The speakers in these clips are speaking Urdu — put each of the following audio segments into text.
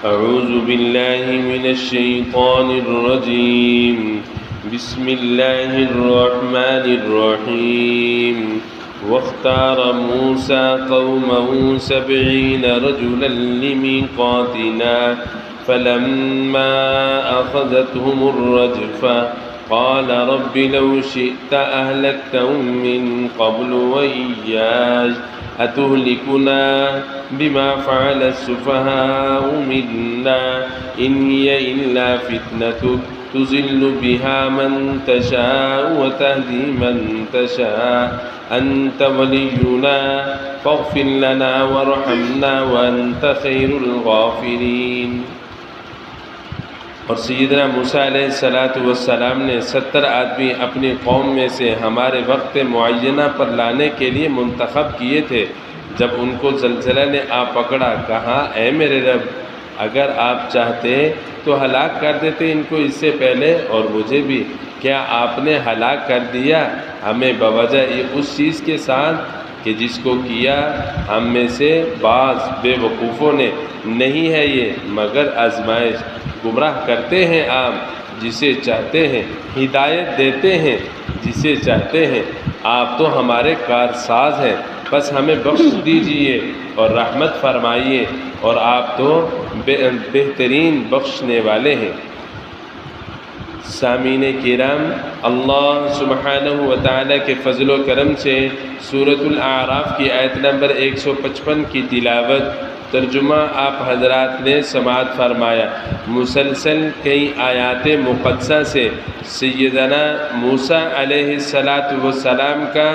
أعوذ بالله من الشيطان الرجيم بسم الله الرحمن الرحيم واختار موسى قومه 70 رجلا لميقاتنا فلما أخذتهم الرجفة قال رب لو شئت أهلكتهم من قبل وإياي أتهلكنا بما فعل السفهاء منا إن هي إلا فتنتك تضل بها من تشاء وتهدي من تشاء أنت ولينا فاغفر لنا وارحمنا وأنت خير الغافرين۔ اور سیدنا موسیٰ علیہ السلام نے 70 آدمی اپنی قوم میں سے ہمارے وقت معینہ پر لانے کے لیے منتخب کیے تھے۔ جب ان کو زلزلہ نے آ پکڑا، کہا اے میرے رب، اگر آپ چاہتے تو ہلاک کر دیتے ان کو اس سے پہلے اور مجھے بھی۔ کیا آپ نے ہلاک کر دیا ہمیں بوجہ اس چیز کے ساتھ کہ جس کو کیا ہم میں سے بعض بے وقوفوں نے؟ نہیں ہے یہ مگر آزمائش۔ گمراہ کرتے ہیں آپ جسے چاہتے ہیں، ہدایت دیتے ہیں جسے چاہتے ہیں۔ آپ تو ہمارے کارساز ہیں، بس ہمیں بخش دیجئے اور رحمت فرمائیے، اور آپ تو بہترین بخشنے والے ہیں۔ سامعین کرام، اللہ سبحانہ و تعالیٰ کے فضل و کرم سے سورۃ الاعراف کی آیت نمبر 155 کی تلاوت ترجمہ آپ حضرات نے سماعت فرمایا۔ مسلسل کئی آیات مقدسہ سے سیدنا موسیٰ علیہ السلام کا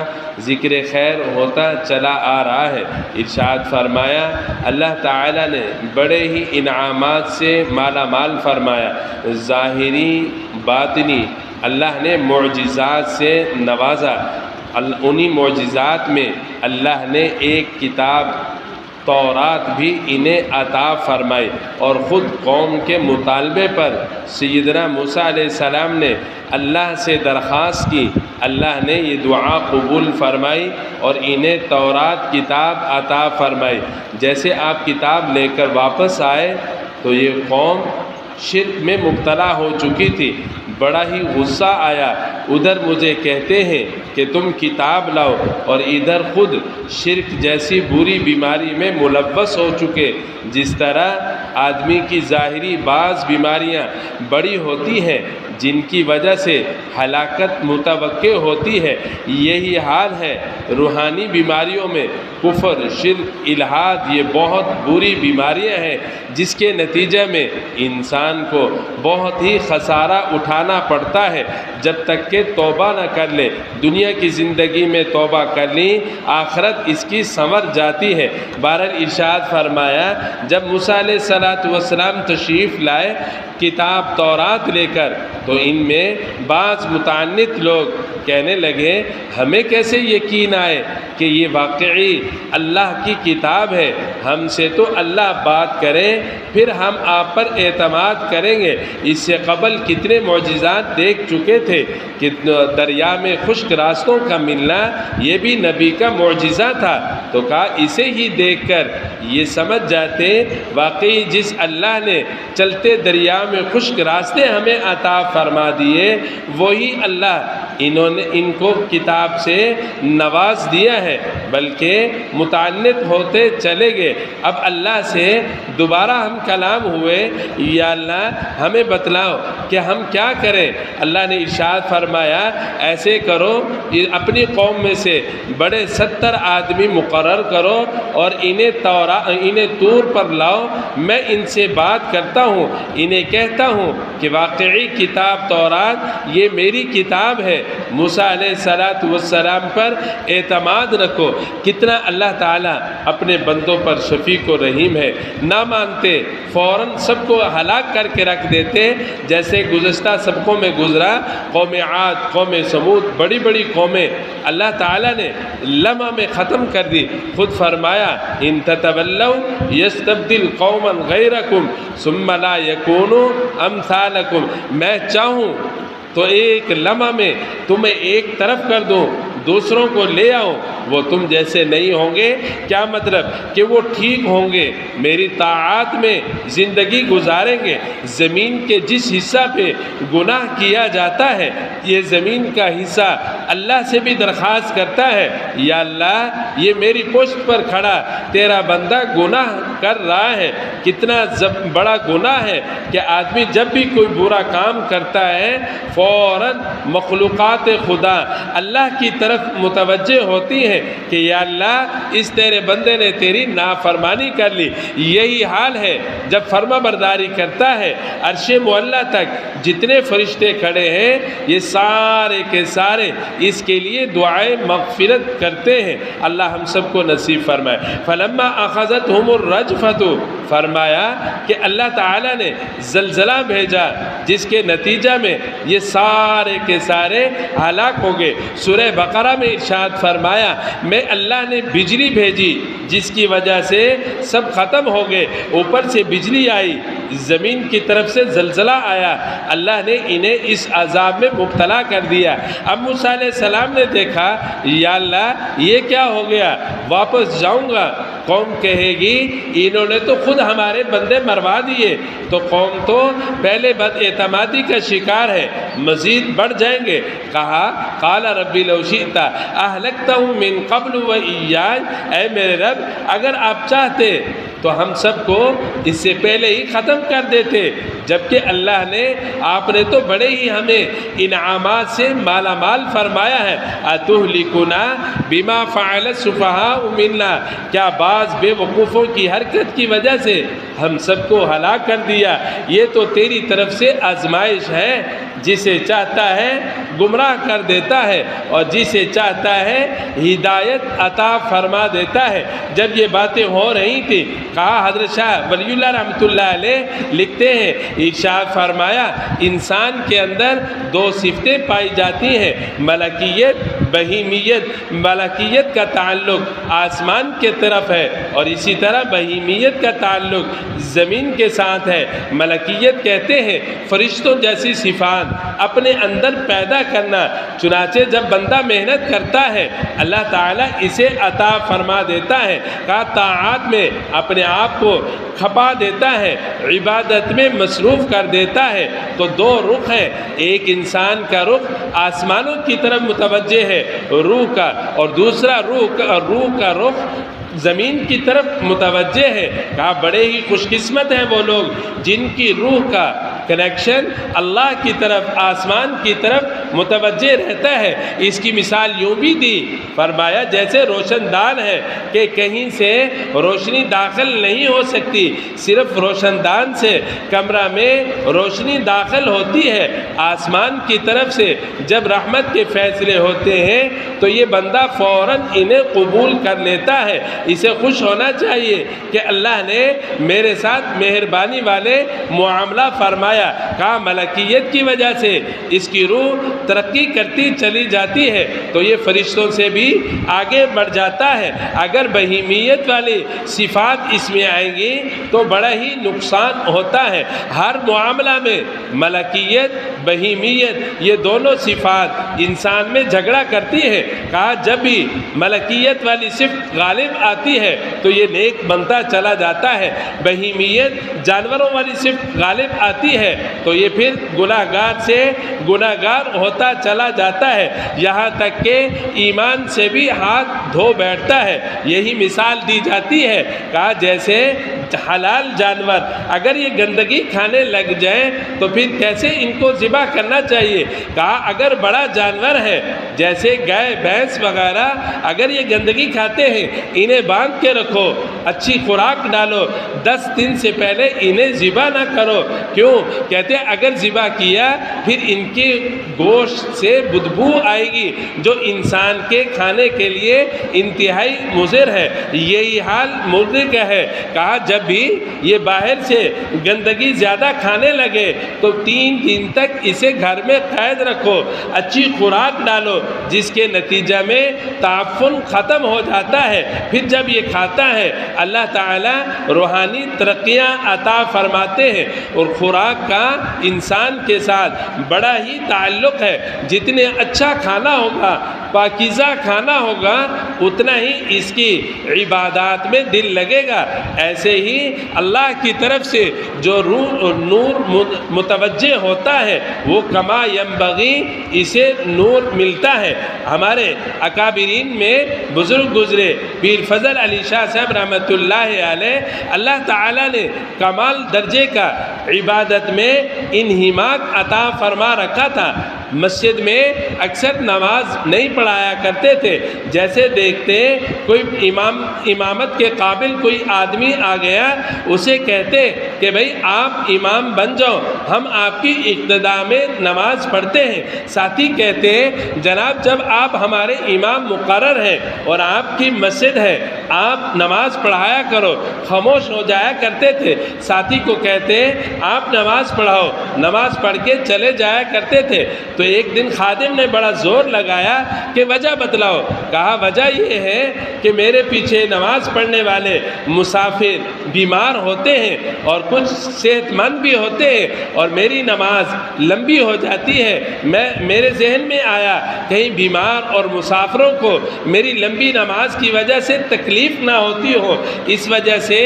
ذکر خیر ہوتا چلا آ رہا ہے۔ ارشاد فرمایا، اللہ تعالیٰ نے بڑے ہی انعامات سے مالا مال فرمایا، ظاہری باطنی اللہ نے معجزات سے نوازا۔ انہی معجزات میں اللہ نے ایک کتاب تورات بھی انہیں عطا فرمائی، اور خود قوم کے مطالبے پر سیدنا موسیٰ علیہ السلام نے اللہ سے درخواست کی، اللہ نے یہ دعا قبول فرمائی اور انہیں تورات کتاب عطا فرمائی۔ جیسے آپ کتاب لے کر واپس آئے تو یہ قوم شرک میں مبتلا ہو چکی تھی، بڑا ہی غصہ آیا۔ ادھر مجھے کہتے ہیں کہ تم کتاب لاؤ، اور ادھر خود شرک جیسی بری بیماری میں ملوث ہو چکے۔ جس طرح آدمی کی ظاہری بعض بیماریاں بڑی ہوتی ہیں جن کی وجہ سے ہلاکت متوقع ہوتی ہے، یہی حال ہے روحانی بیماریوں میں۔ کفر، شرک، الحاد، یہ بہت بری بیماریاں ہیں جس کے نتیجے میں انسان کو بہت ہی خسارہ اٹھانا پڑتا ہے جب تک کہ توبہ نہ کر لے۔ دنیا کی زندگی میں توبہ کر لی، آخرت اس کی سنور جاتی ہے۔ بہرحال ارشاد فرمایا، جب موسیٰ علیہ السلام تشریف لائے کتاب تورات لے کر، تو ان میں بعض متعنت لوگ کہنے لگے، ہمیں کیسے یقین آئے کہ یہ واقعی اللہ کی کتاب ہے؟ ہم سے تو اللہ بات کرے پھر ہم آپ پر اعتماد کریں گے۔ اس سے قبل کتنے معجزات دیکھ چکے تھے کہ دریا میں خشک راستوں کا ملنا یہ بھی نبی کا معجزہ تھا۔ تو کہا اسے ہی دیکھ کر یہ سمجھ جاتے واقعی جس اللہ نے چلتے دریا میں خشک راستے ہمیں عطا فرما دیے، وہی اللہ ان کو کتاب سے نواز دیا ہے۔ بلکہ متعنت ہوتے چلے گئے۔ اب اللہ سے دوبارہ ہم کلام ہوئے، یا اللہ ہمیں بتلاؤ کہ ہم کیا کریں؟ اللہ نے ارشاد فرمایا، ایسے کرو، اپنی قوم میں سے بڑے 70 آدمی مقرر کرو اور انہیں طور پر لاؤ، میں ان سے بات کرتا ہوں، انہیں کہتا ہوں کہ واقعی کتاب تورات یہ میری کتاب ہے، موسیٰ علیہ السلام پر اعتماد رکھو۔ کتنا اللہ تعالیٰ اپنے بندوں پر شفیق و رحیم ہے۔ نہ مانتے فوراً سب کو ہلاک کر کے رکھ دیتے، جیسے گزشتہ سبقوں میں گزرا، قوم عاد، قوم سمود، بڑی بڑی قومیں اللہ تعالیٰ نے لمحہ میں ختم کر دی۔ خود فرمایا، ان تتولوا یستبدل قوما غیرکم ثم لا یکونوا امثالکم، میں چاہوں تو ایک لمحہ میں تمہیں ایک طرف کر دوں، دوسروں کو لے آؤں، وہ تم جیسے نہیں ہوں گے۔ کیا مطلب کہ وہ ٹھیک ہوں گے، میری طاعات میں زندگی گزاریں گے، زمین کے جس حصہ پہ گناہ کیا جاتا ہے یہ زمین کا حصہ اللہ سے بھی درخواست کرتا ہے، یا اللہ یہ میری پشت پر کھڑا تیرا بندہ گناہ کر رہا ہے۔ کتنا بڑا گناہ ہے کہ آدمی جب بھی کوئی برا کام کرتا ہے فوراً مخلوقات خدا اللہ کی طرف متوجہ ہوتی ہیں کہ یا اللہ اس تیرے بندے نے تیری نافرمانی کر لی۔ یہی حال ہے جب فرما برداری کرتا ہے، عرش معلیٰ تک جتنے فرشتے کھڑے ہیں یہ سارے کے سارے اس کے لیے دعائیں مغفرت کرتے ہیں۔ اللہ ہم سب کو نصیب فرمائے۔ فلما اخذتهم الرجفۃ، فرمایا کہ اللہ تعالیٰ نے زلزلہ بھیجا جس کے نتیجہ میں یہ سارے کے سارے ہلاک ہو گئے۔ سورہ بقرہ میں ارشاد فرمایا میں اللہ نے بجلی بھیجی جس کی وجہ سے سب ختم ہو گئے، اوپر سے بجلی آئی، زمین کی طرف سے زلزلہ آیا، اللہ نے انہیں اس عذاب میں مبتلا کر دیا۔ اب موسیٰ علیہ السلام نے دیکھا یا اللہ یہ کیا ہو گیا، واپس جاؤں گا، قوم کہے گی انہوں نے تو خود ہمارے بندے مروا دیے، تو قوم تو پہلے بد اعتمادی کا شکار ہے، مزید بڑھ جائیں گے۔ کہا قال ربی لو شئت اہلکتہم من قبل و ایایا، اے میرے رب اگر آپ چاہتے تو ہم سب کو اس سے پہلے ہی ختم کر دیتے، جبکہ اللہ نے آپ نے تو بڑے ہی ہمیں انعامات سے مالا مال فرمایا ہے۔ اتہلکنا بما فعل السفہاء منا، کیا بعض بے وقوفوں کی حرکت کی وجہ سے ہم سب کو ہلاک کر دیا؟ یہ تو تیری طرف سے آزمائش ہے، جسے چاہتا ہے گمراہ کر دیتا ہے اور جسے چاہتا ہے ہدایت عطا فرما دیتا ہے۔ جب یہ باتیں ہو رہی تھیں کہا حضرت شاہ ولی اللہ رحمۃ اللہ علیہ لکھتے ہیں، ارشاد فرمایا انسان کے اندر دو صفتیں پائی جاتی ہیں، ملکیت، بہیمیت۔ ملکیت کا تعلق آسمان کے طرف ہے اور اسی طرح بہیمیت کا تعلق زمین کے ساتھ ہے۔ ملکیت کہتے ہیں فرشتوں جیسی صفات اپنے اندر پیدا کرنا، چنانچہ جب بندہ محنت کرتا ہے اللہ تعالیٰ اسے عطا فرما دیتا ہے۔ کہا طاعات میں اپنے آپ کو کھپا دیتا ہے، عبادت میں مصروف کر دیتا ہے۔ تو دو رخ ہیں، ایک انسان کا رخ آسمانوں کی طرف متوجہ ہے روح کا، اور دوسرا روح کا رخ زمین کی طرف متوجہ ہے۔ کہا بڑے ہی خوش قسمت ہیں وہ لوگ جن کی روح کا کنیکشن اللہ کی طرف، آسمان کی طرف متوجہ رہتا ہے۔ اس کی مثال یوں بھی دی، فرمایا جیسے روشن دان ہے کہ کہیں سے روشنی داخل نہیں ہو سکتی، صرف روشن دان سے کمرہ میں روشنی داخل ہوتی ہے۔ آسمان کی طرف سے جب رحمت کے فیصلے ہوتے ہیں تو یہ بندہ فوراً انہیں قبول کر لیتا ہے۔ اسے خوش ہونا چاہیے کہ اللہ نے میرے ساتھ مہربانی والے معاملہ فرمایا۔ کہا ملکیت کی وجہ سے اس کی روح ترقی کرتی چلی جاتی ہے تو یہ فرشتوں سے بھی آگے بڑھ جاتا ہے۔ اگر بہیمیت والی صفات اس میں آئیں گی تو بڑا ہی نقصان ہوتا ہے۔ ہر معاملہ میں ملکیت، بہیمیت یہ دونوں صفات انسان میں جھگڑا کرتی ہے۔ کہا جب بھی ملکیت والی صفت غالب آتی ہے تو یہ نیک بنتا چلا جاتا ہے، بہیمیت جانوروں والی صفت غالب آتی ہے تو یہ پھر گناہ گار سے گناہ گار ہوتا چلا جاتا ہے، یہاں تک کہ ایمان سے بھی ہاتھ دھو بیٹھتا ہے۔ یہی مثال دی جاتی ہے، کہا جیسے حلال جانور اگر یہ گندگی کھانے لگ جائیں تو پھر کیسے ان کو ذبح کرنا چاہیے۔ کہا اگر بڑا جانور ہے جیسے گائے بھینس وغیرہ اگر یہ گندگی کھاتے ہیں انہیں باندھ کے رکھو، اچھی خوراک ڈالو، 10 دن سے پہلے انہیں ذبح نہ کرو۔ کیوں؟ کہتے ہیں اگر ذبح کیا پھر ان کے گوشت سے بدبو آئے گی جو انسان کے کھانے کے لیے انتہائی مضر ہے۔ یہی حال مردے کا ہے۔ کہا جب جب بھی یہ باہر سے گندگی زیادہ کھانے لگے تو 3 دن تک اسے گھر میں قید رکھو، اچھی خوراک ڈالو، جس کے نتیجہ میں تعفن ختم ہو جاتا ہے۔ پھر جب یہ کھاتا ہے اللہ تعالیٰ روحانی ترقیاں عطا فرماتے ہیں، اور خوراک کا انسان کے ساتھ بڑا ہی تعلق ہے۔ جتنے اچھا کھانا ہوگا، پاکیزہ کھانا ہوگا، اتنا ہی اس کی عبادات میں دل لگے گا۔ ایسے ہی اللہ کی طرف سے جو نور متوجہ ہوتا ہے وہ کما ینبغی اسے نور ملتا ہے۔ ہمارے اکابرین میں بزرگ گزرے پیر فضل علی شاہ صاحب رحمۃ اللہ علیہ، اللہ تعالیٰ نے کمال درجے کا عبادت میں انہماک عطا فرما رکھا تھا۔ مسجد میں اکثر نماز نہیں پڑھایا کرتے تھے، جیسے دیکھتے کوئی امامت کے قابل کوئی آدمی آ گیا، اسے کہتے کہ بھائی آپ امام بن جاؤ، ہم آپ کی اقتداء میں نماز پڑھتے ہیں۔ ساتھی کہتے جناب جب آپ ہمارے امام مقرر ہیں اور آپ کی مسجد ہے، آپ نماز پڑھایا کرو، خاموش ہو جایا کرتے تھے۔ ساتھی کو کہتے آپ نماز پڑھاؤ، نماز پڑھ کے چلے جایا کرتے تھے۔ تو ایک دن خادم نے بڑا زور لگایا کہ وجہ بتلاؤ۔ کہا وجہ یہ ہے کہ میرے پیچھے نماز پڑھنے والے مسافر بیمار ہوتے ہیں اور کچھ صحت مند بھی ہوتے ہیں، اور میری نماز لمبی ہو جاتی ہے۔ میرے ذہن میں آیا کہیں بیمار اور مسافروں کو میری لمبی نماز کی وجہ سے تکلیف نہ ہوتی ہو، اس وجہ سے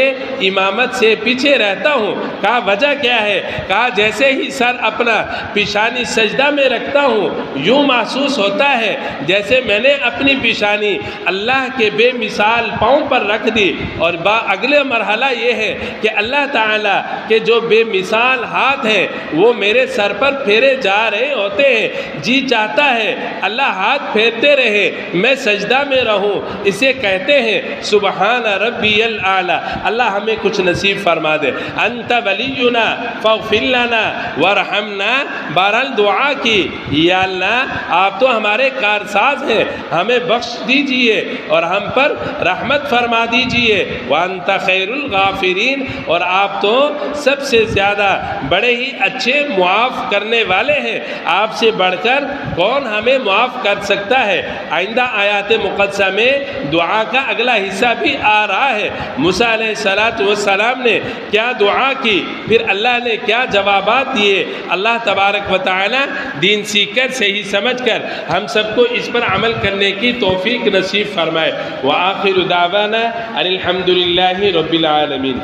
امامت سے پیچھے رہتا ہوں۔ کہا وجہ کیا ہے؟ کہا جیسے ہی سر اپنا پیشانی سجدہ میں رکھتا ہوں، یوں محسوس ہوتا ہے جیسے میں نے اپنی پیشانی اللہ کے بے مثال پاؤں پر رکھ دی، اور اگلے مرحلہ یہ ہے کہ اللہ تعالیٰ کے جو بے مثال ہاتھ ہیں وہ میرے سر پر پھیرے جا رہے ہوتے ہیں۔ جی چاہتا ہے اللہ ہاتھ پھیرتے رہے، میں سجدہ میں رہوں۔ اسے کہتے ہیں سبحان ربی الاعلیٰ۔ اللہ ہمیں کچھ نصیب فرما دے۔ انت ولینا فاغفر لنا وارحمنا۔ بہرحال دعا کی، یا اللہ آپ تو ہمارے کارساز ہیں، ہمیں بخش دیجئے اور ہم پر رحمت فرما دیجئے۔ وانت خیر الغافرین، اور آپ تو سب سے زیادہ بڑے ہی اچھے معاف کرنے والے ہیں، آپ سے بڑھ کر کون ہمیں معاف کر سکتا ہے۔ آئندہ آیات مقدسہ میں دعا کا اگلا حصہ بھی آ رہا ہے۔ موسیٰ علیہ السلام نے کیا دعا کی، پھر اللہ نے کیا جوابات دیے۔ اللہ تبارک و تعالی دین سیکھ کر صحیح سمجھ کر ہم سب کو اس پر عمل کرنے کی توفیق نصیب فرمائے۔ وآخر دعوانا ان الحمد للہ رب العالمین۔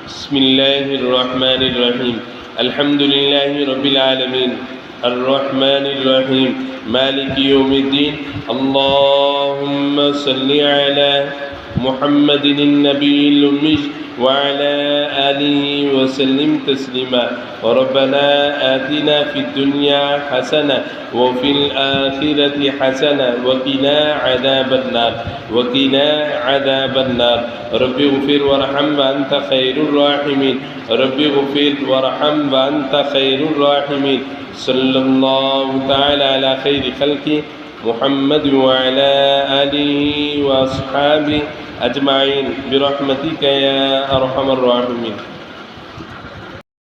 بسم اللہ الرحمن الرحیم۔ الحمد للہ رب العالمین الرحمن الرحیم مالک یوم الدین۔ اللہم صلی علی محمد النبی الأمی وعلى آله وسلم تسلیما۔ ربنا آتنا في الدنيا حسنة وفي الآخرة حسنة وقنا عذاب النار وقنا عذاب النار۔ رب اغفر وارحم وأنت خير الراحمين۔ رب اغفر وارحم وأنت خير الراحمين۔ صلی اللہ تعالی علی خیر خلقہ محمد وعلى آلہ وأصحابہ اجمعین برحمتک یا ارحم الراحمین۔